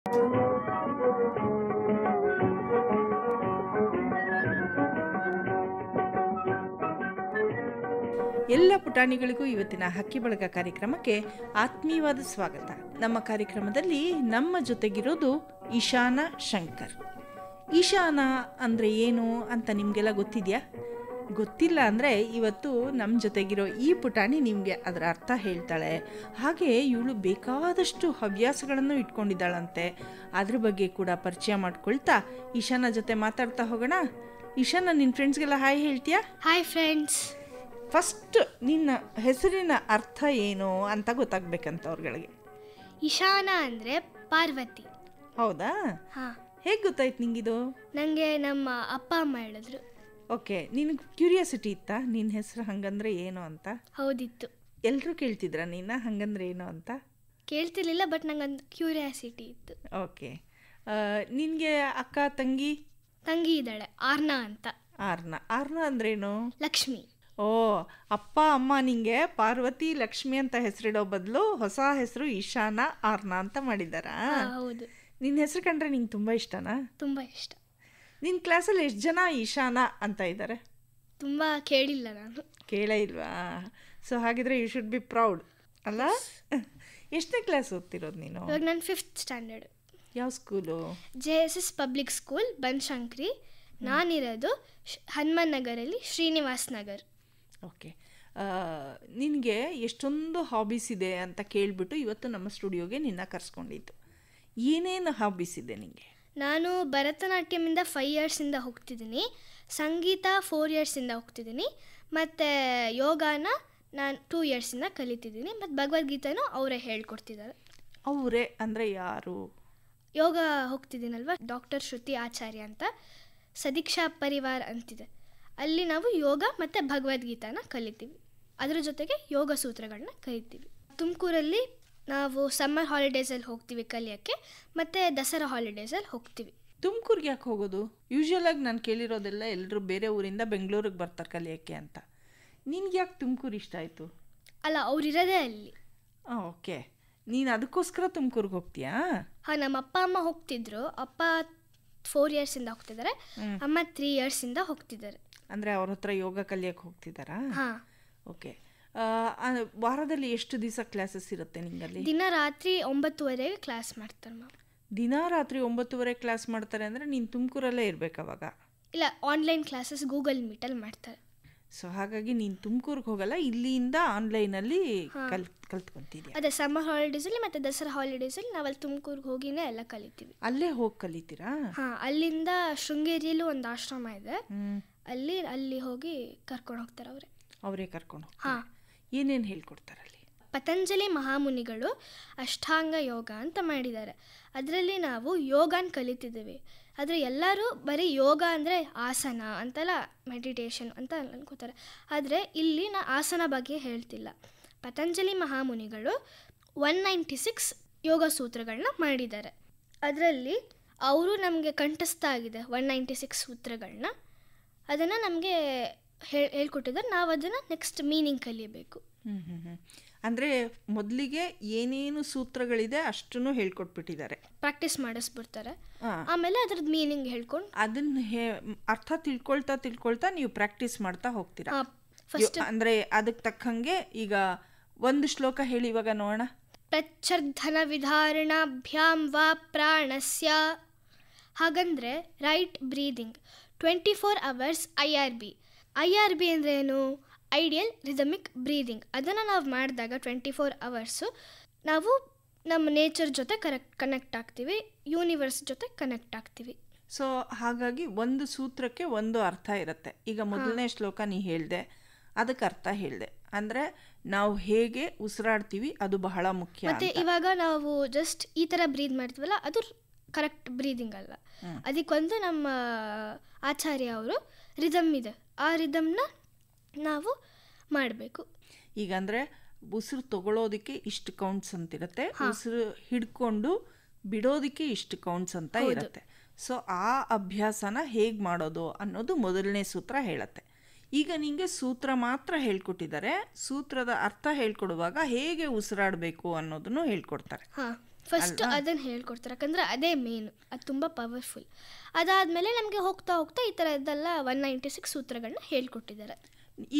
ಎಲ್ಲ ಪುಟಾಣಿಗಳಿಗೂ ಇವತ್ತಿನ ಹಕ್ಕಿ ಬಳಗ ಕಾರ್ಯಕ್ರಮಕ್ಕೆ ಆತ್ಮೀಯವಾದ ಸ್ವಾಗತ. ನಮ್ಮ ಕಾರ್ಯಕ್ರಮದಲ್ಲಿ ನಮ್ಮ ಜೊತೆಗಿರೋದು ಇಶಾನ ಶಂಕರ್. ಇಶಾನ ಅಂದರೆ ಏನು ಅಂತ ನಿಮಗೆಲ್ಲ ಗೊತ್ತಿದೆಯಾ? ಗೊತ್ತಿಲ್ಲ ಅಂದರೆ ಇವತ್ತು ನಮ್ಮ ಜೊತೆಗಿರೋ ಈ ಪುಟಾಣಿ ನಿಮಗೆ ಅದರ ಅರ್ಥ ಹೇಳ್ತಾಳೆ. ಹಾಗೆ ಇವಳು ಬೇಕಾದಷ್ಟು ಹವ್ಯಾಸಗಳನ್ನು ಇಟ್ಕೊಂಡಿದ್ದಾಳಂತೆ. ಅದ್ರ ಬಗ್ಗೆ ಕೂಡ ಪರಿಚಯ ಮಾಡ್ಕೊಳ್ತಾ ಇಶಾನ ಜೊತೆ ಮಾತಾಡ್ತಾ ಹೋಗೋಣ. ಇಶಾನ, ನಿನ್ನ ಫ್ರೆಂಡ್ಸ್ಗೆಲ್ಲ ಹಾಯ್ ಹೇಳ್ತೀಯಾ? Hi friends. ಫಸ್ಟ್ ನಿನ್ನ ಹೆಸರಿನ ಅರ್ಥ ಏನು ಅಂತ ಗೊತ್ತಾಗ್ಬೇಕಂತ ಅವ್ರಗಳಿಗೆ. ಇಶಾನ ಅಂದರೆ ಪಾರ್ವತಿ. ಹೌದಾ? ಹಾಂ. ಹೇಗೆ ಗೊತ್ತಾಯ್ತು ನಿಂಗಿದು? ನನಗೆ ನಮ್ಮ ಅಪ್ಪ ಅಮ್ಮ ಹೇಳಿದ್ರು. ಓಕೆ, ನಿನಗೆ ಕ್ಯೂರಿಯಾಸಿಟಿ ಇತ್ತಾ ನಿನ್ನ ಹೆಸರು ಹಂಗಂದ್ರೆ ಏನು ಅಂತ? ಹೌದಿತ್ತು. ಎಲ್ಲರೂ ಕೇಳ್ತಿದ್ರ ನೀನು ಹಂಗಂದ್ರೆ ಏನು ಅಂತ? ಕೇಳ್ತಿರ್ಲಿಲ್ಲ, ಬಟ್ ನಂಗೊಂದು ಕ್ಯೂರಿಯಾಸಿಟಿ ಇತ್ತು. ಓಕೆ, ನಿನಗೆ ಅಕ್ಕ ತಂಗಿ? ತಂಗಿ ಇದ್ದಾಳೆ, ಆರ್ನಾ ಅಂತ. ಆರ್ನಾ ಅಂದ್ರೇನು? ಲಕ್ಷ್ಮಿ. ಓ, ಅಪ್ಪ ಅಮ್ಮ ನಿಂಗೆ ಪಾರ್ವತಿ ಲಕ್ಷ್ಮಿ ಅಂತ ಹೆಸರಿಡೋ ಬದಲು ಹೊಸ ಹೆಸರು ಇಶಾನ ಆರ್ನಾ ಅಂತ ಮಾಡಿದ್ದಾರಾ? ಹೌದು. ನಿನ್ನ ಹೆಸರು ಕಂಡ್ರೆ ನಿಂಗೆ ತುಂಬ ಇಷ್ಟನಾ? ತುಂಬ ಇಷ್ಟ. ನಿನ್ನ ಕ್ಲಾಸಲ್ಲಿ ಎಷ್ಟು ಜನ ಇಶಾನ ಅಂತ ಇದ್ದಾರೆ? ತುಂಬ ಕೇಳಿಲ್ಲ ನಾನು. ಕೇಳೇ ಇಲ್ವಾ? ಸೊ ಹಾಗಿದ್ರೆ ಯು ಶುಡ್ ಬಿ ಪ್ರೌಡ್ ಅಲ್ಲ? ಎಷ್ಟನೇ ಕ್ಲಾಸ್ ಓದ್ತಿರೋದು ನೀನು? ಇವಾಗ ನಾನು 5th ಸ್ಟ್ಯಾಂಡರ್ಡ್. ಯಾವ school? JSS public school, Banashankari. ನಾನಿರೋದು ಹನುಮಾನ್ ನಗರಲ್ಲಿ, ಶ್ರೀನಿವಾಸ್ ನಗರ್. ಓಕೆ, ನಿನಗೆ ಎಷ್ಟೊಂದು ಹಾಬೀಸ್ ಇದೆ ಅಂತ ಕೇಳಿಬಿಟ್ಟು ಇವತ್ತು ನಮ್ಮ ಸ್ಟುಡಿಯೋಗೆ ನಿನ್ನ ಕರೆಸ್ಕೊಂಡಿದ್ದು. ಏನೇನು ಹಾಬೀಸ್ ಇದೆ ನಿನಗೆ? ನಾನು ಭರತನಾಟ್ಯಮಿಂದ 5 ಇಯರ್ಸಿಂದ ಹೋಗ್ತಿದ್ದೀನಿ, ಸಂಗೀತ 4 ಇಯರ್ಸಿಂದ ಹೋಗ್ತಿದ್ದೀನಿ, ಮತ್ತು ಯೋಗಾನ ನಾನು 2 ಇಯರ್ಸಿಂದ ಕಲಿತಿದ್ದೀನಿ, ಮತ್ತು ಭಗವದ್ಗೀತೆನೂ ಅವರೇ ಹೇಳ್ಕೊಡ್ತಿದ್ದಾರೆ. ಅವರೇ ಅಂದರೆ ಯಾರು? ಯೋಗ ಹೋಗ್ತಿದ್ದೀನಲ್ವ, ಡಾಕ್ಟರ್ ಶ್ರುತಿ ಆಚಾರ್ಯ ಅಂತ, ಸದೀಕ್ಷಾ ಪರಿವಾರ್ ಅಂತಿದೆ. ಅಲ್ಲಿ ನಾವು ಯೋಗ ಮತ್ತು ಭಗವದ್ಗೀತಾನ ಕಲಿತೀವಿ. ಅದರ ಜೊತೆಗೆ ಯೋಗ ಸೂತ್ರಗಳನ್ನ ಕಲಿತೀವಿ. ತುಮಕೂರಲ್ಲಿ ನಾವು ಸಮ್ಮರ್ ಹಾಲಿಡೇಸಲ್ಲಿ ಹೋಗ್ತೀವಿ ಕಲಿಯೋಕ್ಕೆ, ಮತ್ತು ದಸರಾ ಹಾಲಿಡೇಸಲ್ಲಿ ಹೋಗ್ತೀವಿ. ತುಮಕೂರಿಗೆ ಯಾಕೆ ಹೋಗೋದು? ಯೂಶ್ವಲಾಗಿ ನಾನು ಕೇಳಿರೋದೆಲ್ಲ ಎಲ್ಲರೂ ಬೇರೆ ಊರಿಂದ ಬೆಂಗಳೂರಿಗೆ ಬರ್ತಾರೆ ಕಲಿಯೋಕ್ಕೆ ಅಂತ. ನಿನ್ಗೆ ಯಾಕೆ ತುಮಕೂರು ಇಷ್ಟ ಆಯಿತು? ಅಲ್ಲ, ಅವರಿರೋದೇ ಅಲ್ಲಿ. ಓಕೆ, ನೀನು ಅದಕ್ಕೋಸ್ಕರ ತುಮಕೂರಿಗೆ ಹೋಗ್ತೀಯಾ? ಹಾಂ, ನಮ್ಮ ಅಪ್ಪ ಅಮ್ಮ ಹೋಗ್ತಿದ್ರು. ಅಪ್ಪ 4 ಇಯರ್ಸಿಂದ ಹೋಗ್ತಿದ್ದಾರೆ, ಅಮ್ಮ 3 ಇಯರ್ಸಿಂದ ಹೋಗ್ತಿದ್ದಾರೆ. ಅಂದರೆ ಅವ್ರ ಹತ್ರ ಯೋಗ ಕಲಿಯೋಕ್ಕೆ ಹೋಗ್ತಿದ್ದಾರಾ? ಹಾಂ. ಓಕೆ, ವಾರದಲ್ಲಿ ಎಷ್ಟು ದಿವಸ ಕ್ಲಾಸಸ್ ಇರುತ್ತೆ ನಿಂಗಲ್ಲಿ? ದಿನ ರಾತ್ರಿ 9:30 ಕ್ಲಾಸ್ ಮಾಡ್ತಾರೆ ಮ್ಯಾಮ್. ದಿನ ರಾತ್ರಿ 9:30 ಕ್ಲಾಸ್ ಮಾಡ್ತಾರೆ ಅಂದರೆ ನೀನು ತುಮಕೂರಲ್ಲೇ ಇರಬೇಕು ಅವಾಗ? ಇಲ್ಲ, ಆನ್ಲೈನ್ ಕ್ಲಾಸಸ್ ಗೂಗಲ್ ಮೀಟಲ್ಲಿ ಮಾಡ್ತಾರೆ. ಸೊ ಹಾಗಾಗಿ ನೀನು ತುಮಕೂರಿಗೆ ಹೋಗಲ್ಲ, ಇಲ್ಲಿಂದ ಆನ್ಲೈನಲ್ಲಿ ಕಲ್ತ್ಕೊಂತಿದ್ಯಾ? ಅದೇ ಸಮ್ಮರ್ ಹಾಲಿಡೇಸಲ್ಲಿ ಮತ್ತು ದಸರಾ ಹಾಲಿಡೇಸಲ್ಲಿ ನಾವಲ್ಲಿ ತುಮಕೂರಿಗೆ ಹೋಗಿನೇ ಎಲ್ಲ ಕಲಿತೀವಿ. ಅಲ್ಲೇ ಹೋಗಿ ಕಲಿತೀರಾ? ಹಾಂ, ಅಲ್ಲಿಂದ ಶೃಂಗೇರಿಯಲ್ಲೂ ಒಂದು ಆಶ್ರಮ ಇದೆ, ಅಲ್ಲಿ ಹೋಗಿ ಕರ್ಕೊಂಡು ಹೋಗ್ತಾರೆ ಅವರೇ ಕರ್ಕೊಂಡು ಹೋಗ್ತಾರೆ. ಹಾಂ. ಏನೇನು ಹೇಳ್ಕೊಡ್ತಾರೆ ಅಲ್ಲಿ? ಪತಂಜಲಿ ಮಹಾಮುನಿಗಳು ಅಷ್ಟಾಂಗ ಯೋಗ ಅಂತ ಮಾಡಿದ್ದಾರೆ. ಅದರಲ್ಲಿ ನಾವು ಯೋಗನ ಕಲಿತಿದ್ದೀವಿ. ಆದರೆ ಎಲ್ಲರೂ ಬರೀ ಯೋಗ ಅಂದರೆ ಆಸನ ಅಂತೆಲ್ಲ, ಮೆಡಿಟೇಷನ್ ಅಂತ ಅನ್ಕೋತಾರೆ. ಆದರೆ ಇಲ್ಲಿ ಆಸನ ಬಗ್ಗೆ ಹೇಳ್ತಿಲ್ಲ. ಪತಂಜಲಿ ಮಹಾಮುನಿಗಳು 196 ಯೋಗ ಸೂತ್ರಗಳನ್ನ ಮಾಡಿದ್ದಾರೆ. ಅದರಲ್ಲಿ ಅವರು ನಮಗೆ ಕಂಠಸ್ಥ ಆಗಿದೆ 196 ಸೂತ್ರಗಳನ್ನ. ಅದನ್ನು ನಮಗೆ ಹೇಳ್ಕೊಟ್ಟಿದ್ದಾರೆ. ನಾವು ಅದನ್ನು ನೆಕ್ಸ್ಟ್ ಮೀನಿಂಗ್ ಕಲಿಯಬೇಕು. ಅಂದರೆ ಮೊದಲಿಗೆ ಏನೇನು ಸೂತ್ರಗಳಿದೆ ಅಷ್ಟನ್ನು ಹೇಳ್ಕೊಟ್ಬಿಟ್ಟಿದ್ದಾರೆ, ಪ್ರಾಕ್ಟೀಸ್ ಮಾಡಿಸ್ಬಿಡ್ತಾರೆ. ಆಮೇಲೆ ಅದ್ರದ್ದು ಮೀನಿಂಗ್ ಹೇಳ್ಕೊಂಡು ಅದನ್ನ ಅರ್ಥ ತಿಳ್ಕೊಳ್ತಾ ನೀವು ಪ್ರಾಕ್ಟೀಸ್ ಮಾಡ್ತಾ ಹೋಗ್ತೀರಾ. ಫಸ್ಟ್ ಅಂದರೆ ಅದಕ್ಕೆ ತಕ್ಕಂಗೆ ಈಗ ಒಂದು ಶ್ಲೋಕ ಹೇಳಿ ಇವಾಗ ನೋಡೋಣ. ಪ್ರಚ್ಛರ್ಧನ ವಿಧಾರಣಾಭ್ಯಾಂ ವಾ ಪ್ರಾಣಸ್ಯ. ಹಾಗಂದರೆ ರೈಟ್ ಬ್ರೀದಿಂಗ್ 24 hours IRB ಅಂದರೆ ಏನು? Ideal rhythmic breathing. ಅದನ್ನು ನಾವು ಮಾಡಿದಾಗ 24 hours ನಾವು ನಮ್ಮ ನೇಚರ್ ಜೊತೆ ಕನೆಕ್ಟ್ ಆಗ್ತೀವಿ, ಯೂನಿವರ್ಸ್ ಜೊತೆ ಕನೆಕ್ಟ್ ಆಗ್ತೀವಿ. ಸೊ ಹಾಗಾಗಿ ಒಂದು ಸೂತ್ರಕ್ಕೆ ಒಂದು ಅರ್ಥ ಇರುತ್ತೆ. ಈಗ ಮೊದಲನೇ ಶ್ಲೋಕ ನೀ ಹೇಳಿದೆ, ಅದಕ್ಕೆ ಅರ್ಥ ಹೇಳಿದೆ. ಅಂದರೆ ನಾವು ಹೇಗೆ ಉಸಿರಾಡ್ತೀವಿ ಅದು ಬಹಳ ಮುಖ್ಯ. ಮತ್ತು ಇವಾಗ ನಾವು ಜಸ್ಟ್ ಈ ಥರ ಬ್ರೀದ್ ಮಾಡ್ತೀವಲ್ಲ, ಅದು ಕರೆಕ್ಟ್ ಬ್ರೀದಿಂಗ್ ಅಲ್ಲ. ಅದಕ್ಕೊಂದು ನಮ್ಮ ಆಚಾರ್ಯ ಅವರು ರಿದಮ್ ಇದೆ, ಆ ರಿದಮ್ನ ನಾವು ಮಾಡಬೇಕು. ಈಗ ಅಂದರೆ ಉಸಿರು ತಗೊಳ್ಳೋದಕ್ಕೆ ಇಷ್ಟು ಕೌಂಟ್ಸ್ ಅಂತಿರುತ್ತೆ, ಉಸಿರು ಹಿಡ್ಕೊಂಡು ಬಿಡೋದಕ್ಕೆ ಇಷ್ಟು ಕೌಂಟ್ಸ್ ಅಂತ ಇರುತ್ತೆ. ಸೊ ಆ ಅಭ್ಯಾಸನ ಹೇಗೆ ಮಾಡೋದು ಅನ್ನೋದು ಮೊದಲನೇ ಸೂತ್ರ ಹೇಳುತ್ತೆ. ಈಗ ನಿಮಗೆ ಸೂತ್ರ ಮಾತ್ರ ಹೇಳ್ಕೊಟ್ಟಿದ್ದಾರೆ, ಸೂತ್ರದ ಅರ್ಥ ಹೇಳ್ಕೊಡುವಾಗ ಹೇಗೆ ಉಸಿರಾಡಬೇಕು ಅನ್ನೋದನ್ನು ಹೇಳ್ಕೊಡ್ತಾರೆ. ಫಸ್ಟ್ ಅದನ್ನು ಹೇಳ್ಕೊಡ್ತಾರೆ, ಯಾಕಂದರೆ ಅದೇ ಮೇನು, ಅದು ತುಂಬ ಪವರ್ಫುಲ್. ಅದಾದಮೇಲೆ ನಮಗೆ ಹೋಗ್ತಾ ಹೋಗ್ತಾ ಈ ಥರದ್ದೆಲ್ಲ 196 ಸೂತ್ರಗಳನ್ನ ಹೇಳ್ಕೊಟ್ಟಿದ್ದಾರೆ.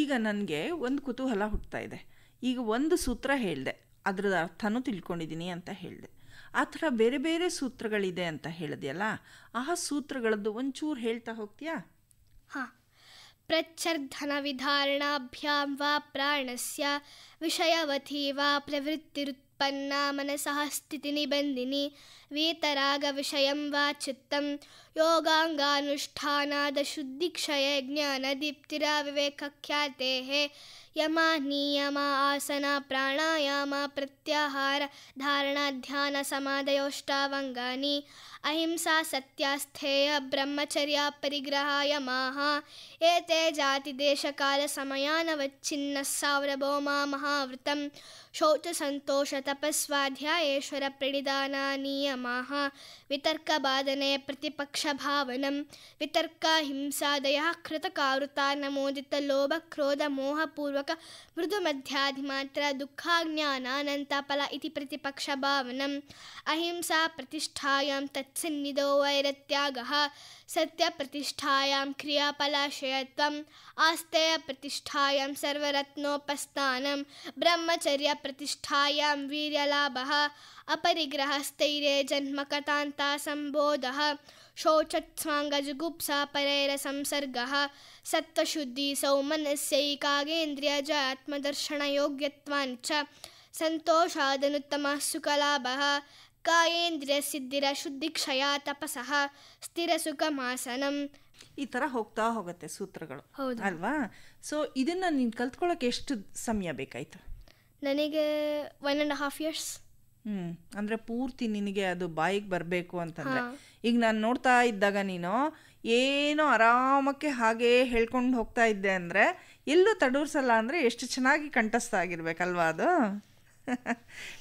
ಈಗ ನನಗೆ ಒಂದು ಕುತೂಹಲ ಹುಟ್ಟುತ್ತಾ ಇದೆ. ಈಗ ಒಂದು ಸೂತ್ರ ಹೇಳಿದೆ, ಅದರ ಅರ್ಥನೂ ತಿಳ್ಕೊಂಡಿದ್ದೀನಿ ಅಂತ ಹೇಳಿದೆ. ಆ ಥರ ಬೇರೆ ಬೇರೆ ಸೂತ್ರಗಳಿದೆ ಅಂತ ಹೇಳಿದೆಯಲ್ಲ, ಆ ಸೂತ್ರಗಳದ್ದು ಒಂಚೂರು ಹೇಳ್ತಾ ಹೋಗ್ತೀಯಾ? ಹಾಂ. ಪ್ರಚ್ಛರ್ಧನ ವಿಧಾರಣಾಭ್ಯಾಂ ವಾ ಪ್ರಾಣಸ್ಯ ವಿಷಯವಥಿ ವಾ ಪ್ರವೃತ್ತಿರುತ್ಪನ್ನ ಮನಸಃ ಸ್ಥಿತಿ ನಿಬಂಧಿನಿ ವೇತರಾಗ ವಿಷಯಂ ವಾ ಚಿತ್ತಂ ಯೋಗಾಂಗಾನುಷ್ಠಾನಾದ ಶುದ್ಧಿಕ್ಷಯ ಜ್ಞಾನ ದೀಪ್ತಿರ ವಿವೇಕಖ್ಯಾತೆ ಯಮ ನಿಯಮ ಆಸನ ಪ್ರಾಣಾಯಾಮ ಪ್ರತ್ಯಾಹಾರ ಧಾರಣ ಧ್ಯಾನ ಸಮಾಧಯೋಷ್ಟಾವಂಗಾನಿ ಅಹಿಂಸಾ ಸತ್ಯಾಸ್ಥೇಯ ಬ್ರಹ್ಮಚರ್ಯ ಪರಿಗ್ರಹ ಯಮಾಹ ಏತೆ ಜಾತಿ ದೇಶ ಕಾಲ ಸಮಯಾನವಚ್ಛಿನ್ನ ಸಾರ್ವಭೌಮ ಮಹಾವೃತಂ ಶೌಚ ಸಂತೋಷ ತಪಸ್ವಾಧ್ಯಾಯೇಶ್ವರ ಪ್ರಣಿಧಾನ ನಿಯಮಾಹ ವಿತರ್ಕ ಬಾಧನೆ ಪ್ರತಿಪಕ್ಷ ಭಾವನಂ ವಿತರ್ಕ ಹಿಂಸಾದಯ ಕೃತಕಾವೃತ ನಮೋದಿತ ಲೋಭ ಕ್ರೋಧ ಮೋಹಪೂರ್ವಕ ಮೃದು ಮಧ್ಯಾಧಿಮಾತ್ರ ದುಃಖಾಜ್ಞಾನಾನಂತ ಫಲ ಇತಿ ಪ್ರತಿಪಕ್ಷ ಭಾವನಂ ಅಹಿಂಸಾ ಪ್ರತಿಷ್ಠಾಯಾಂ ತತ್ಸನ್ನಿಧೋ ವೈರತ್ಯಾಗಃ ಸತ್ಯ ಪ್ರತಿಷ್ಠಾಯಾಂ ಕ್ರಿಯಾಫಲಾಶಯತ್ವಂ ಆಸ್ತೆಯ ಪ್ರತಿಷ್ಠಾಯಾಂ ಸರ್ವರತ್ನೋಪಸ್ಥಾನಂ ಬ್ರಹ್ಮಚರ್ಯ ಪ್ರತಿಷ್ಠಾಯಾಂ ವೀರ್ಯಲಾಭಃ ಅಪರಿಗ್ರಹ ಸ್ಥೈರ್ಯ ಜನ್ಮಕಥಾಂತ ಸಂಬೋಧಃ ಶೌಚತ್ಸ್ವಾಂಗಜುಗುಪ್ಸಾ ಪರೈರ ಸಂಸರ್ಗಃ ಸತ್ವಶುದ್ಧಿ ಸೌಮನಸ್ಯೈಕಾಗೇಂದ್ರಿಯ ಜ ಆತ್ಮದರ್ಶನ ಯೋಗ್ಯತ್ವಾನ್ ಚ ಸಂತೋಷಾದನುತ್ತಮ ಸುಖಲಾಭಃ ಕಾಯೇಂದ್ರಿಯ ಸಿದ್ಧಿರ ಶುದ್ಧಿಕ್ಷಯ ತಪಸಃ ಸ್ಥಿರ ಸುಖಮಾಸನಂ. ಈ ಥರ ಹೋಗ್ತಾ ಹೋಗುತ್ತೆ ಸೂತ್ರಗಳು, ಹೌದು ಅಲ್ವಾ? ಸೊ ಇದನ್ನು ನೀನು ಕಲ್ತ್ಕೊಳ್ಳೋಕೆ ಎಷ್ಟು ಸಮಯ ಬೇಕಾಯಿತು? ನನಗೆ 1.5 years. ಅಂದರೆ ಪೂರ್ತಿ ನಿನಗೆ ಅದು ಬಾಯಿಗೆ ಬರಬೇಕು ಅಂತಂದರೆ, ಈಗ ನಾನು ನೋಡ್ತಾ ಇದ್ದಾಗ ನೀನು ಏನೋ ಆರಾಮಕ್ಕೆ ಹಾಗೇ ಹೇಳ್ಕೊಂಡು ಹೋಗ್ತಾ ಇದ್ದೆ ಅಂದರೆ ಎಲ್ಲೂ ತಡೂರ್ಸಲ್ಲ, ಅಂದರೆ ಎಷ್ಟು ಚೆನ್ನಾಗಿ ಕಂಠಸ್ಥ ಆಗಿರ್ಬೇಕಲ್ವಾ ಅದು.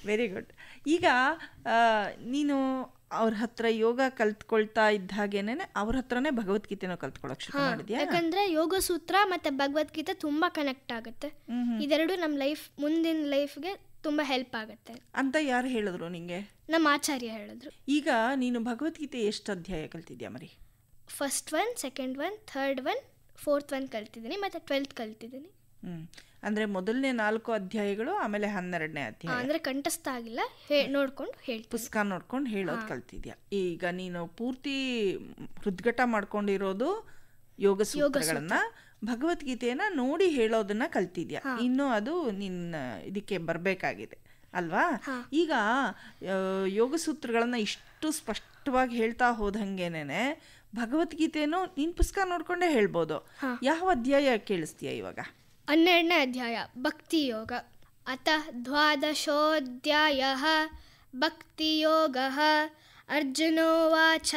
Very good. ಈಗ ನೀನು ಅವ್ರ ಹತ್ರ ಯೋಗ ಕಲ್ತ್ಕೊಳ್ತಾ ಇದ್ದ ಹಾಗೇನೆ ಅವ್ರ ಹತ್ರನೇ ಭಗವದ್ಗೀತೆನೂ ಕಲ್ತ್ಕೊಳ್ಳೋಕೆ ಶುರು ಮಾಡಿದ್ಯಾ? ಯಾಕಂದ್ರೆ ಯೋಗ ಸೂತ್ರ ಮತ್ತೆ ಭಗವದ್ಗೀತೆ ತುಂಬಾ ಕನೆಕ್ಟ್ ಆಗುತ್ತೆ. ಇದೆರಡು ನಮ್ಮ ಲೈಫ್, ಮುಂದಿನ ಲೈಫ್ಗೆ ತುಂಬಾ ಹೆಲ್ಪ್ ಆಗುತ್ತೆ ಅಂತ ಯಾರು ಹೇಳಿದ್ರು ನಿಂಗೆ? ನಮ್ಮ ಆಚಾರ್ಯ ಹೇಳಿದ್ರು. ಈಗ ನೀನು ಭಗವದ್ಗೀತೆ ಎಷ್ಟು ಅಧ್ಯಾಯ ಕಲ್ತಿದ್ಯಾ ಮರಿ? ಫಸ್ಟ್ 1, ಸೆಕೆಂಡ್ 1, ಥರ್ಡ್ 1, ಫೋರ್ತ್ 1 ಕಲ್ತಿದ್ದೀನಿ, ಮತ್ತೆ 12th ಕಲ್ತಿದ್ದೀನಿ. ಅಂದರೆ ಮೊದಲನೇ 4 ಅಧ್ಯಾಯಗಳು, ಆಮೇಲೆ 12ನೇ ಅಧ್ಯಾಯ. ಅಂದರೆ ಕಂಠಸ್ಥ ಆಗಿಲ್ಲ, ನೋಡ್ಕೊಂಡು ಪುಸ್ತಕ ನೋಡ್ಕೊಂಡು ಹೇಳೋದು ಕಲ್ತಿದ್ಯಾ. ಈಗ ನೀನು ಪೂರ್ತಿ ಹೃದ್ಘಟ ಮಾಡ್ಕೊಂಡಿರೋದು ಯೋಗ ಸೂತ್ರಗಳನ್ನ, ಭಗವದ್ಗೀತೆಯನ್ನ ನೋಡಿ ಹೇಳೋದನ್ನ ಕಲ್ತಿದ್ಯಾ. ಇನ್ನು ಅದು ನಿನ್ನ ಇದಕ್ಕೆ ಬರಬೇಕಾಗಿದೆ ಅಲ್ವಾ? ಈಗ ಯೋಗ ಸೂತ್ರಗಳನ್ನ ಇಷ್ಟು ಸ್ಪಷ್ಟವಾಗಿ ಹೇಳ್ತಾ ಹೋದಂಗೆನೆ ಭಗವದ್ಗೀತೆನೂ ನೀನು ಪುಸ್ತಕ ನೋಡ್ಕೊಂಡೇ ಹೇಳ್ಬೋದು. ಯಾವ ಅಧ್ಯಾಯ ಕೇಳಿಸ್ತೀಯ ಇವಾಗ? 12ನೇ ಅಧ್ಯಾಯ ಭಕ್ತಿ ಯೋಗ. ಅತ 12ೋऽಧ್ಯಾಯಃ ಭಕ್ತಿ ಯೋಗಃ. ಅರ್ಜುನೋವಾಚ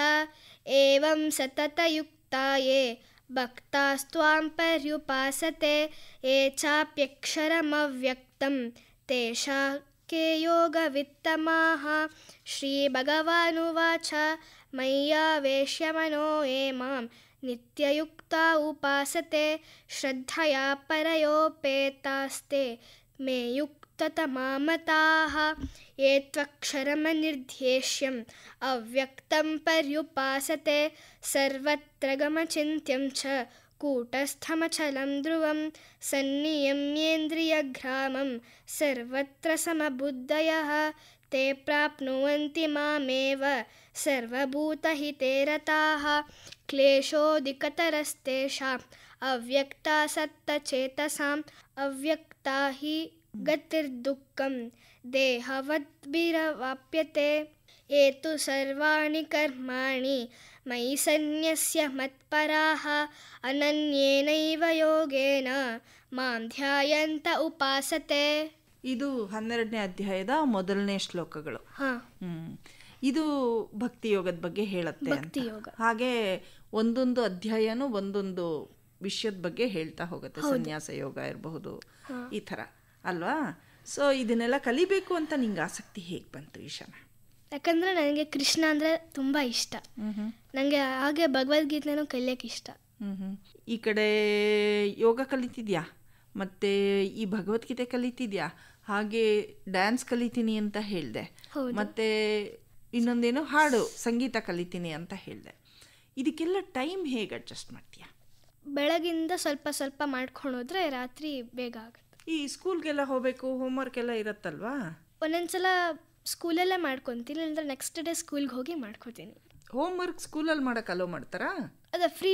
ಏವಂ ಸತತಯುಕ್ತಾಯೇ ಭಕ್ತಾಸ್ತ್ವಾಂ ಪರ್ಯುಪಾಸತೆ ಯೇ ಚಾಪ್ಯಕ್ಷರಮವ್ಯಕ್ತಂ ತೇಷಾಂ ಕೆ ಯೋಗವಿತ್ತಮಾಃ. ಶ್ರೀಭಗವಾನುವಾಚ ಮಯ್ಯಾವೇಶ್ಯ ಮನೋ ಯೇ ಮಾಂ ನಿತ್ಯಯುಕ್ತಾ ಉಪಾಸತೆ ಶ್ರದ್ಧಯಾ ಪರಯೋಪೇತಾಸ್ತೆ ಮೇ ಯುಕ್ತತಮಾಮತಾಃ. ಯೇ ತ್ವಕ್ಷರಮನಿರ್ದೇಶ್ಯಂ ಅವ್ಯಕ್ತಂ ಪರ್ಯುಪಾಸತೆ ಸರ್ವತ್ರ ಗಮಚಿಂತ್ಯಂ ಚ ಕೂಟಸ್ಥಮಚಲಂ ಧ್ರುವಂ ಸನ್ನಿಯಮ್ಯೇಂದ್ರಿಯಗ್ರಾಮಂ ಸರ್ವತ್ರ ಸಮಬುದ್ಧಯಃ ತೇ ಪ್ರಾಪ್ನುವಂತಿ ಮಾಮೇವ ಸರ್ವಭೂತಹಿತೇ ರತಾಃ. ಕ್ಲೇಶೋಧಿಕತರಸ್ತೇಷಾಂ ಅವ್ಯಕ್ತಾಸಕ್ತಚೇತಸಾಂ ಅವ್ಯಕ್ತಾ ಹಿ ಗತಿರ್ದುಃಖಂ ದೇಹವದ್ಭಿರವಾಪ್ಯತೆ. ಯೇ ತು ಸರ್ವಾಣಿ ಕರ್ಮಾಣಿ ಮಯಿ ಸನ್ಯಸ್ಯ ಮತ್ಪರಾಃ ಅನನ್ಯೇನೈವ ಯೋಗೇನ ಮಾಂ ಧ್ಯಾಯಂತ ಉಪಾಸತೆ. ಇದು 12ನೇ ಅಧ್ಯಾಯದ ಮೊದಲನೇ ಶ್ಲೋಕಗಳು. ಇದು ಭಕ್ತಿ ಯೋಗದ ಬಗ್ಗೆ ಹೇಳುತ್ತೆ. ಹಾಗೆ ಒಂದೊಂದು ಅಧ್ಯಾಯನೂ ಒಂದೊಂದು ವಿಷಯದ ಬಗ್ಗೆ ಹೇಳ್ತಾ ಹೋಗುತ್ತೆ. ಸನ್ಯಾಸ ಯೋಗ ಇರಬಹುದು, ಈ ಥರ ಅಲ್ವಾ? ಸೊ ಇದನ್ನೆಲ್ಲ ಕಲಿಬೇಕು ಅಂತ ನಿಂಗೆ ಆಸಕ್ತಿ ಹೇಗೆ ಬಂತು ಈಶಾನ? ಯಾಕಂದರೆ ನನಗೆ ಕೃಷ್ಣ ಅಂದರೆ ತುಂಬ ಇಷ್ಟ. ನನಗೆ ಹಾಗೆ ಭಗವದ್ಗೀತೆನೂ ಕಲಿಯೋಕೆ ಇಷ್ಟ. ಈ ಕಡೆ ಯೋಗ ಕಲಿತಿದ್ಯಾ, ಮತ್ತು ಈ ಭಗವದ್ಗೀತೆ ಕಲಿತಿದ್ಯಾ, ಹಾಗೆ ಡ್ಯಾನ್ಸ್ ಕಲಿತೀನಿ ಅಂತ ಹೇಳಿದೆ, ಹೌದು. ಮತ್ತು ಇನ್ನೊಂದೇನು ಹಾಡು ಸಂಗೀತ ಕಲಿತೀನಿ ಅಂತ ಹೇಳಿದೆ. ಇದಕ್ಕೆಲ್ಲ ಟೈಮ್ ಹೇಗೆ ಅಡ್ಜಸ್ಟ್ ಮಾಡ್ತೀಯಾ? ಬೆಳಗಿಂದ ಸ್ವಲ್ಪ ಸ್ವಲ್ಪ ಮಾಡ್ಕೊಂಡು ಹೋದ್ರೆ ರಾತ್ರಿ ಬೇಗ ಆಗುತ್ತೆ. ಈ ಸ್ಕೂಲ್ಗೆಲ್ಲ ಹೋಗಬೇಕು, ಹೋಮ್ವರ್ಕ್ ಎಲ್ಲ ಇರುತ್ತಲ್ವಾ? ಒಂದೊಂದ್ಸಲ ಸ್ಕೂಲಲ್ಲೇ ಮಾಡ್ಕೊತೀನಿ, ಇಲ್ಲಾಂದ್ರೆ ನೆಕ್ಸ್ಟ್ ಡೇ ಸ್ಕೂಲ್ಗೆ ಹೋಗಿ ಮಾಡ್ಕೊತೀನಿ. ಹೋಮ್ವರ್ಕ್ ಸ್ಕೂಲಲ್ಲಿ ಮಾಡೋಕ್ಕೆ ಅಲೋ ಮಾಡ್ತಾರಾ? ಅದು ಫ್ರೀ,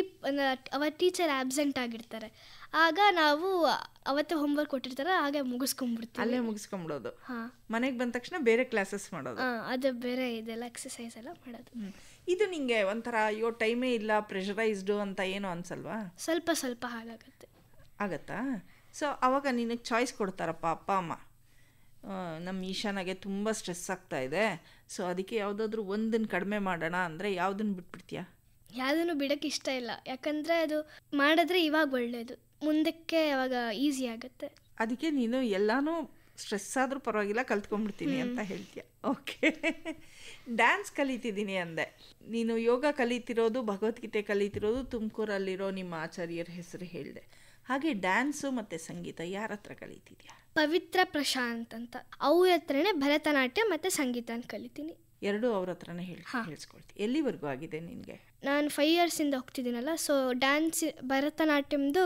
ಅವತ್ತು ಟೀಚರ್ ಆಬ್ಸೆಂಟ್ ಆಗಿರ್ತಾರೆ, ಆಗ ನಾವು ಅವತ್ತೇ ಹೋಮ್ವರ್ಕ್ ಕೊಟ್ಟಿರ್ತಾರೆ, ಹಾಗೆ ಮುಗಿಸ್ಕೊಂಡ್ಬಿಡ್ತೀವಿ. ಅಲ್ಲೇ ಮುಗಿಸ್ಕೊಂಬಿಡೋದು. ಹಾಂ, ಮನೆಗೆ ಬಂದ ತಕ್ಷಣ ಬೇರೆ ಕ್ಲಾಸಸ್ ಮಾಡೋದು. ಹಾಂ, ಅದು ಬೇರೆ ಇದೆಲ್ಲ ಎಕ್ಸಸೈಸ್ ಎಲ್ಲ ಮಾಡೋದು. ಇದು ನಿಂಗೆ ಒಂಥರ ಅಯ್ಯೋ ಟೈಮೇ ಇಲ್ಲ, ಪ್ರೆಷರೈಸ್ಡು ಅಂತ ಏನೋ ಅನ್ಸಲ್ವಾ? ಸ್ವಲ್ಪ ಸ್ವಲ್ಪ ಹಾಗಾಗುತ್ತೆ. ಆಗತ್ತಾ? ಸೊ ಅವಾಗ ನಿನಗೆ ಚಾಯ್ಸ್ ಕೊಡ್ತಾರಪ್ಪ ಅಪ್ಪ ಅಮ್ಮ, ನಮ್ಮ ಈಶಾನಾಗೆ ತುಂಬ ಸ್ಟ್ರೆಸ್ ಆಗ್ತಾ ಇದೆ, ಸೊ ಅದಕ್ಕೆ ಯಾವುದಾದ್ರೂ ಒಂದನ್ನು ಕಡಿಮೆ ಮಾಡೋಣ ಅಂದರೆ ಯಾವುದನ್ನು ಬಿಟ್ಬಿಡ್ತೀಯಾ? ಯಾವುದನ್ನು ಬಿಡೋಕ್ಕೆ ಇಷ್ಟ ಇಲ್ಲ, ಯಾಕಂದರೆ ಅದು ಮಾಡಿದ್ರೆ ಇವಾಗ ಒಳ್ಳೆಯದು, ಮುಂದಕ್ಕೆ ಅವಾಗ ಈಸಿ ಆಗುತ್ತೆ. ಅದಕ್ಕೆ ನೀನು ಎಲ್ಲನೂ ಸ್ಟ್ರೆಸ್ ಆದರೂ ಪರವಾಗಿಲ್ಲ ಕಲ್ತ್ಕೊಂಡ್ಬಿಡ್ತೀನಿ ಅಂತ ಹೇಳ್ತೀಯ. ಓಕೆ. ಡ್ಯಾನ್ಸ್ ಕಲಿತಿದ್ದೀನಿ ಅಂದೆ. ನೀನು ಯೋಗ ಕಲಿತಿರೋದು, ಭಗವದ್ಗೀತೆ ಕಲಿತಿರೋದು ತುಮಕೂರಲ್ಲಿರೋ ನಿಮ್ಮ ಆಚಾರ್ಯರ ಹೆಸರು ಹೇಳಿದೆ. ಹಾಗೆ ಡ್ಯಾನ್ಸು ಮತ್ತು ಸಂಗೀತ ಯಾರ ಹತ್ರ ಕಲಿತಿದ್ಯಾ? ಪವಿತ್ರ ಪ್ರಶಾಂತ್ ಅಂತ, ಅವ್ರ ಹತ್ರನೇ ಭರತನಾಟ್ಯ ಮತ್ತು ಸಂಗೀತ ಕಲಿತೀನಿ. ಎರಡೂ ಅವ್ರ ಹತ್ರನೇ ಹೇಳಿಸ್ಕೊಳ್ತೀನಿ. ಎಲ್ಲಿವರೆಗೂ ಆಗಿದೆ ನಿನಗೆ? ನಾನು 5 ಇಯರ್ಸಿಂದ ಹೋಗ್ತಿದ್ದೀನಲ್ಲ, ಸೊ ಡ್ಯಾನ್ಸ್ ಭರತನಾಟ್ಯಮ್ದು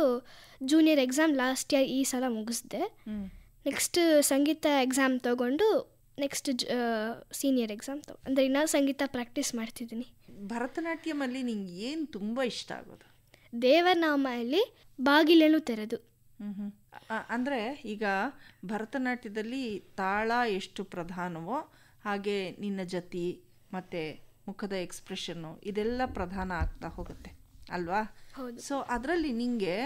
ಜೂನಿಯರ್ ಎಕ್ಸಾಮ್ ಲಾಸ್ಟ್ ಇಯರ್ ಈ ಸಲ ಮುಗಿಸ್ದೆ. ನೆಕ್ಸ್ಟ್ ಸಂಗೀತ ಎಕ್ಸಾಮ್ ತೊಗೊಂಡು ನೆಕ್ಸ್ಟ್ ಸೀನಿಯರ್ ಎಕ್ಸಾಮ್ ಅಂದರೆ ಇನ್ನೂ ಸಂಗೀತ ಪ್ರಾಕ್ಟೀಸ್ ಮಾಡ್ತಿದ್ದೀನಿ. ಭರತನಾಟ್ಯಮಲ್ಲಿ ನಿಂಗೆ ಏನು ತುಂಬ ಇಷ್ಟ ಆಗೋದು? ದೇವನಾಮಲ್ಲಿ ಬಾಗಿಲೇನು ತೆರೆದು. ಅಂದರೆ ಈಗ ಭರತನಾಟ್ಯದಲ್ಲಿ ತಾಳ ಎಷ್ಟು ಪ್ರಧಾನವೋ ಹಾಗೆ ನಿನ್ನ ಜತಿ ಮತ್ತು ಮುಖದ ಎಕ್ಸ್ಪ್ರೆಷನ್ನು ಇದೆಲ್ಲ ಪ್ರಧಾನ ಆಗ್ತಾ ಹೋಗುತ್ತೆ ಅಲ್ವಾ? ಹೌದು. ಸೊ ಅದರಲ್ಲಿ ನಿಂಗೆ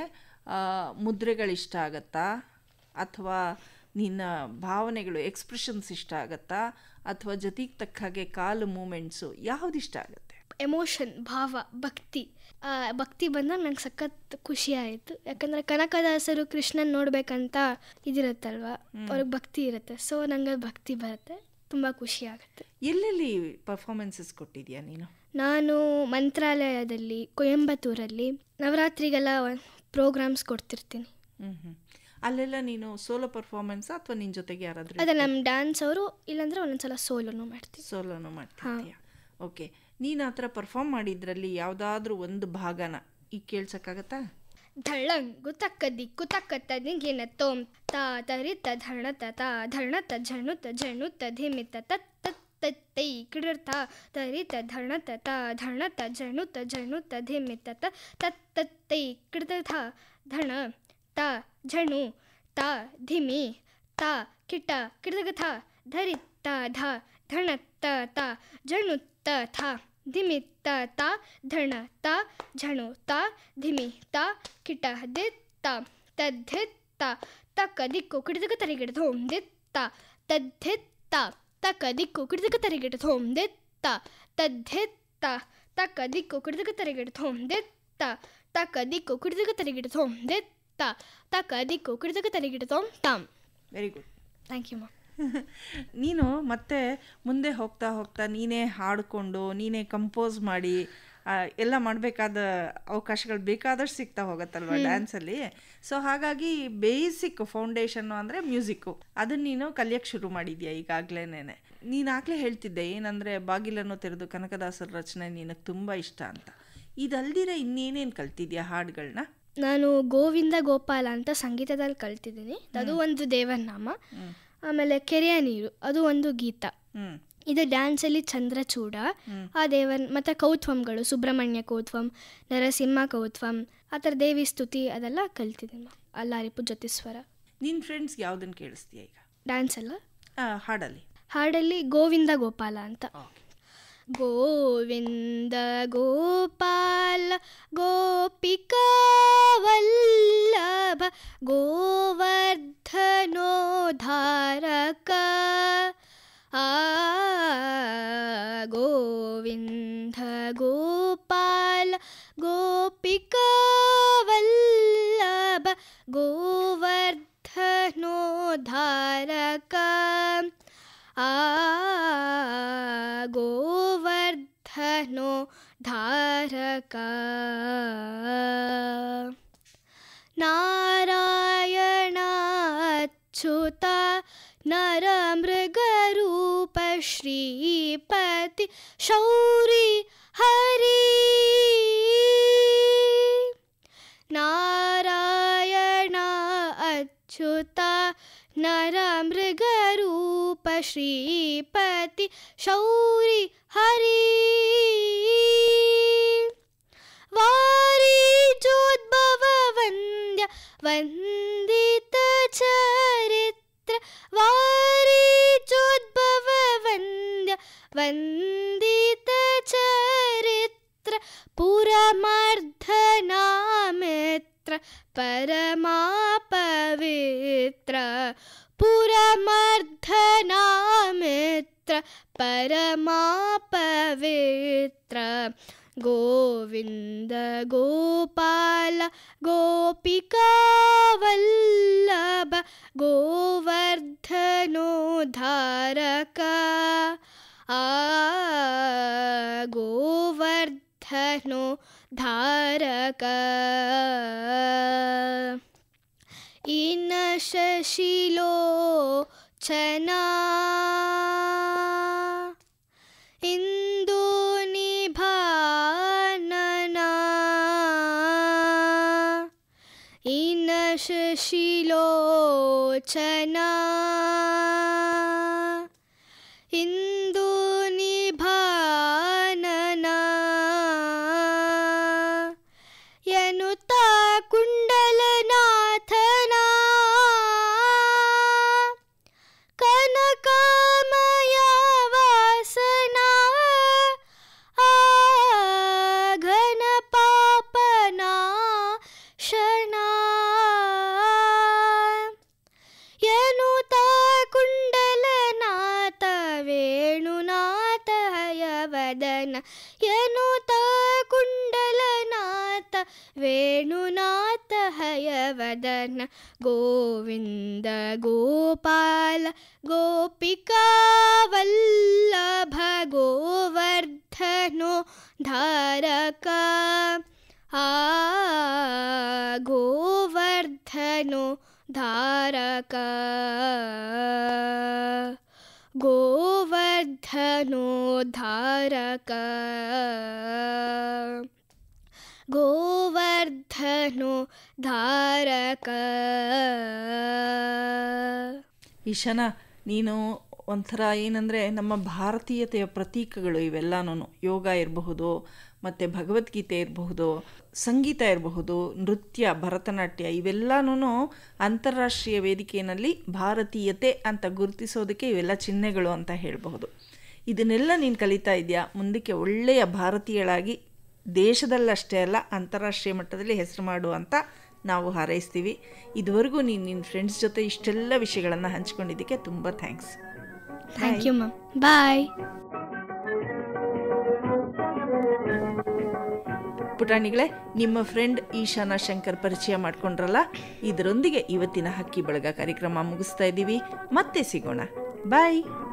ಮುದ್ರೆಗಳಿಷ್ಟ ಆಗತ್ತಾ, ಅಥವಾ ನಿನ್ನ ಭಾವನೆಗಳು ಎಕ್ಸ್ಪ್ರೆಷನ್ಸ್ ಇಷ್ಟ ಆಗತ್ತಾ, ಅಥವಾ ಜೊತೆಗೆ ತಕ್ಕ ಹಾಗೆ ಕಾಲು ಮೂಮೆಂಟ್ಸು ಯಾವ್ದು ಇಷ್ಟ ಆಗುತ್ತೆ? ಎಮೋಷನ್, ಭಾವ, ಭಕ್ತಿ ಬಂದಾಗ ನಂಗೆ ಸಖತ್ ಖುಷಿ ಆಯಿತು. ಯಾಕಂದರೆ ಕನಕದಾಸರು ಕೃಷ್ಣನ್ ನೋಡ್ಬೇಕಂತ ಇದಿರುತ್ತಲ್ವ, ಅವ್ರಿಗೆ ಭಕ್ತಿ ಇರುತ್ತೆ, ಸೊ ನಂಗೆ ಭಕ್ತಿ ಬರುತ್ತೆ, ತುಂಬ ಖುಷಿ ಆಗುತ್ತೆ. ಎಲ್ಲೆಲ್ಲಿ ಪರ್ಫಾರ್ಮೆನ್ಸಸ್ ಕೊಟ್ಟಿದ್ಯಾ ನೀನು? ನಾನು ಮಂತ್ರಾಲಯದಲ್ಲಿ, ಕೊಯಂಬತ್ತೂರಲ್ಲಿ ನವರಾತ್ರಿಗೆಲ್ಲ ಪ್ರೋಗ್ರಾಮ್ಸ್ ಕೊಡ್ತಿರ್ತೀನಿ. ಅಲ್ಲೆಲ್ಲ ನೀನು ಸೋಲೋ ಪರ್ಫಾರ್ಮೆನ್ಸ್ ಅಥವಾ ನಿನ್ನ ಜೊತೆಗೆ ಯಾರಾದರೂ? ಅದೇ ನಮ್ಮ ಡ್ಯಾನ್ಸ್ ಅವರು, ಇಲ್ಲಾಂದ್ರೆ ಒಂದೊಂದ್ಸಲ ಸೋಲೋನು ಮಾಡ್ತೀನಿ. ಸೋಲೋನು ಮಾಡ್ತೀಯಾ? ಓಕೆ. ನೀನು ಆ ಥರ ಪರ್ಫಾರ್ಮ್ ಮಾಡಿದ್ರಲ್ಲಿ ಯಾವುದಾದ್ರೂ ಒಂದು ಭಾಗನ ಈಗ ಕೇಳ್ಸೋಕ್ಕಾಗತ್ತಾ? ಧಳಂಗು ತಕ್ಕ ದಿಕ್ಕು ತಕ್ಕತ್ತ ದಿಗಿನ ತೋಂ ತಾ ತರಿತ ಧರಣತ ತಾ ಧರಣತ ಝಣುತ ಝಣುತ ಧಿಮಿತ ತತ್ತ ತೈ ಕಿಡರ್ತ ತರಿತ ಧರಣತ ತಾ ಧರಣತ ಝಣುತ ಝಣುತ ಧಿಮಿತ ತತ್ತ ತೈ ಕಿಡತ ಧಣ ತಾ ಝಣು ತಾ ಧಿಮಿ ತಾ ಕಿಟ ಕಿಡಗಥ ಧರಿತ ಧ ಧಣತ ತಾ ಝಣುತ ಥಾ ಧಿಮಿತ್ತ ತಾ ಧಣ ತಾ ಝಣು ತಾ ಧಿಮಿ ತಾ ಕಿಟ ದಿತ್ತ ತದ್ಧಿತ್ತ ತಕ್ಕ ದಿಕ್ಕು ಕಿಡಿದಕ ತರಿಗಿಡ ಧೋಮ್ ದಿತ್ತ ತದ್ಧಿತ್ತ ತಕ್ಕ ದಿಕ್ಕು ಕಿಡಿದಕ ತರಿಗಿಡ ಧೋಮ್ ದಿತ್ತ ತದ್ಧಿತ್ತ ತಕ್ಕ ದಿಕ್ಕು ಕಿಡಿದಕ ತರಿಗಿಡ ಧೋಮ್ ದಿತ್ತ ತಕ್ಕ ದಿಕ್ಕು ಕಿಡಿದಕ ತರಿಗಿಡ ಧೋಮ್ ದಿತ್ತ ತಕ್ಕ ದಿಕ್ಕು ಕಿಡಿದಕ ತರಿಗಿಡ ಧೋಮ್ ತಾಮ್. ವೆರಿ ಗುಡ್, ಥ್ಯಾಂಕ್ ಯು ಮಾ. ನೀನು ಮತ್ತೆ ಮುಂದೆ ಹೋಗ್ತಾ ಹೋಗ್ತಾ ನೀನೇ ಹಾಡಿಕೊಂಡು ನೀನೇ ಕಂಪೋಸ್ ಮಾಡಿ ಎಲ್ಲ ಮಾಡಬೇಕಾದ ಅವಕಾಶಗಳು ಬೇಕಾದಷ್ಟು ಸಿಗ್ತಾ ಹೋಗುತ್ತಲ್ವ ಡ್ಯಾನ್ಸಲ್ಲಿ. ಸೊ ಹಾಗಾಗಿ ಬೇಸಿಕ್ ಫೌಂಡೇಶನ್ನು ಅಂದರೆ ಮ್ಯೂಸಿಕ್ಕು, ಅದನ್ನು ನೀನು ಕಲಿಯೋಕ್ಕೆ ಶುರು ಮಾಡಿದ್ಯಾ ಈಗಾಗಲೇ. ನೀನು ಆಗಲೇ ಹೇಳ್ತಿದ್ದೆ ಏನಂದರೆ ಬಾಗಿಲನ್ನು ತೆರೆದು ಕನಕದಾಸರ ರಚನೆ ನಿನಗೆ ತುಂಬ ಇಷ್ಟ ಅಂತ. ಇದಲ್ದಿರ ಇನ್ನೇನೇನು ಕಲ್ತಿದ್ಯಾ ಹಾಡುಗಳನ್ನ? ನಾನು ಗೋವಿಂದ ಗೋಪಾಲ ಅಂತ ಸಂಗೀತದಲ್ಲಿ ಕಲ್ತಿದ್ದೀನಿ, ಅದು ಒಂದು ದೇವರ ನಾಮ. ಆಮೇಲೆ ಕೆರೆಯ ನೀರು, ಅದು ಒಂದು ಗೀತ. ಇದು ಡ್ಯಾನ್ಸಲ್ಲಿ ಚಂದ್ರಚೂಡ, ಆ ದೇವನ್ ಮತ್ತು ಕೌತ್ವಂಗಳು, ಸುಬ್ರಹ್ಮಣ್ಯ ಕೌತ್ವಂ, ನರಸಿಂಹ ಕೌತ್ವಂ, ಆ ಥರ ದೇವಿ ಸ್ತುತಿ ಅದೆಲ್ಲ ಕಲ್ತಿದ್ದೀನಿ. ಅಲ್ಲಾರಿಪು ಜ್ಯೋತಿಸ್ವರ. ನಿನ್ನ ಫ್ರೆಂಡ್ಸ್ ಯಾವುದನ್ನು ಕೇಳಿಸ್ತೀಯ ಈಗ ಡ್ಯಾನ್ಸ್ ಅಲ್ಲ? ಹಾಡಲ್ಲಿ ಗೋವಿಂದ ಗೋಪಾಲ ಅಂತ. ಗೋವಿಂದ ಗೋಪಾಲ ಗೋಪಿಕಾ ವಲ್ಲಭ ಗೋವರ್ಧನೋದ್ಧಾರಕ ಗೋವಿಂದ ಗೋಪಾಲ ಗೋಪಿಕಾ ವಲ್ಲಭ ಗೋವರ್ಧನೋದ್ಧಾರಕ ಗೋವರ್ಧನೋದ್ಧಾರಕ ನಾರಾಯಣ ಅಚ್ಯುತ ನರ ಮೃಗರೂಪ ಶ್ರೀಪತಿ ಶೌರಿ ಹರಿ ನಾರಾಯಣ ಅಚ್ಯುತ ನರ ಮೃಗರೂಪ ಶ್ರೀಪತಿ ಶೌರಿ ಹರಿ ವಾರಿಜೋದ್ಭವ ವಂದ್ಯ ವಂದಿತ ಚರಿತ್ರ ವಾರಿಜೋದ್ಭವ ವಂದ್ಯ ವಂದಿತ ಚರಿತ್ರ ಪುರಮರ್ಧನಾ ಮಿತ್ರ ಪರಮಾ ಪವಿತ್ರ ಪುರಮರ್ಧನಾ ಮಿತ್ರ ಪರಮಾ ಪವಿತ್ರ ಗೋವಿಂದ ಗೋಪಾಲ ಗೋಪಿಕಾ ವಲ್ಲಭ ಗೋವರ್ಧನೋದ್ಧಾರಕ ಗೋವರ್ಧನೋದ್ಧಾರಕ ಇನ ಶಶಿಲೋಚನಾ ಇಂದು ನಿಭಾನನ ಇನ ಶಶಿಲೋಚನಾ ಇಂದು ನಿಭಾನನ ಯನುತ ಕುಂಡಲನಾಥನ ಕನಕಮಯ ವಾಸನ ಘನ ಪಾಪನಾ ಶನ ಯನುತ ಕುಂಡಲನಾಥ ವೇಣುನಾಥ ಹಯವದನ ಯನುತ ಕುಂಡಲನಾಥ ವೇಣುನಾಥ ಹಯವದನ ಗೋವಿಂದ ಗೋಪಾಲ ಗೋಪಿಕಾ ವಲ್ಲಭ ಗೋವರ್ಧನೋದ್ಧಾರಕ ಗೋವರ್ಧನೋದ್ಧಾರಕ ಗೋವರ್ಧನೋದ್ಧಾರಕ ಗೋವರ್ಧನೋದ್ಧಾರಕ. ಈಶಾನ, ನೀನು ಒಂಥರ ಏನಂದರೆ ನಮ್ಮ ಭಾರತೀಯತೆಯ ಪ್ರತೀಕಗಳು ಇವೆಲ್ಲನೂ. ಯೋಗ ಇರಬಹುದು, ಮತ್ತು ಭಗವದ್ಗೀತೆ ಇರಬಹುದು, ಸಂಗೀತ ಇರಬಹುದು, ನೃತ್ಯ, ಭರತನಾಟ್ಯ, ಇವೆಲ್ಲನೂ ಅಂತಾರಾಷ್ಟ್ರೀಯ ವೇದಿಕೆಯಲ್ಲಿ ಭಾರತೀಯತೆ ಅಂತ ಗುರುತಿಸೋದಕ್ಕೆ ಇವೆಲ್ಲ ಚಿಹ್ನೆಗಳು ಅಂತ ಹೇಳಬಹುದು. ಇದನ್ನೆಲ್ಲ ನೀನು ಕಲಿತಾ ಇದೆಯಾ. ಮುಂದಕ್ಕೆ ಒಳ್ಳೆಯ ಭಾರತೀಯಳಾಗಿ ದೇಶದಲ್ಲಷ್ಟೇ ಅಲ್ಲ ಅಂತಾರಾಷ್ಟ್ರೀಯ ಮಟ್ಟದಲ್ಲಿ ಹೆಸರು ಮಾಡು ಅಂತ ನಾವು ಹಾರೈಸ್ತೀವಿ. ಇದುವರೆಗೂ ನೀನು ನಿನ್ನ ಫ್ರೆಂಡ್ಸ್ ಜೊತೆ ಇಷ್ಟೆಲ್ಲ ವಿಷಯಗಳನ್ನು ಹಂಚ್ಕೊಂಡಿದ್ದಕ್ಕೆ ತುಂಬ thanks. Thank you ma'am. Bye. ಪುಟಾಣಿಗಳೇ, ನಿಮ್ಮ ಫ್ರೆಂಡ್ ಈಶಾನ ಶಂಕರ್ ಪರಿಚಯ ಮಾಡಿಕೊಂಡ್ರಲ್ಲ, ಇದರೊಂದಿಗೆ ಇವತ್ತಿನ ಹಕ್ಕಿ ಬಳಗ ಕಾರ್ಯಕ್ರಮ ಮುಗಿಸ್ತಾ ಇದ್ದೀವಿ. ಮತ್ತೆ ಸಿಗೋಣ. ಬಾಯ್.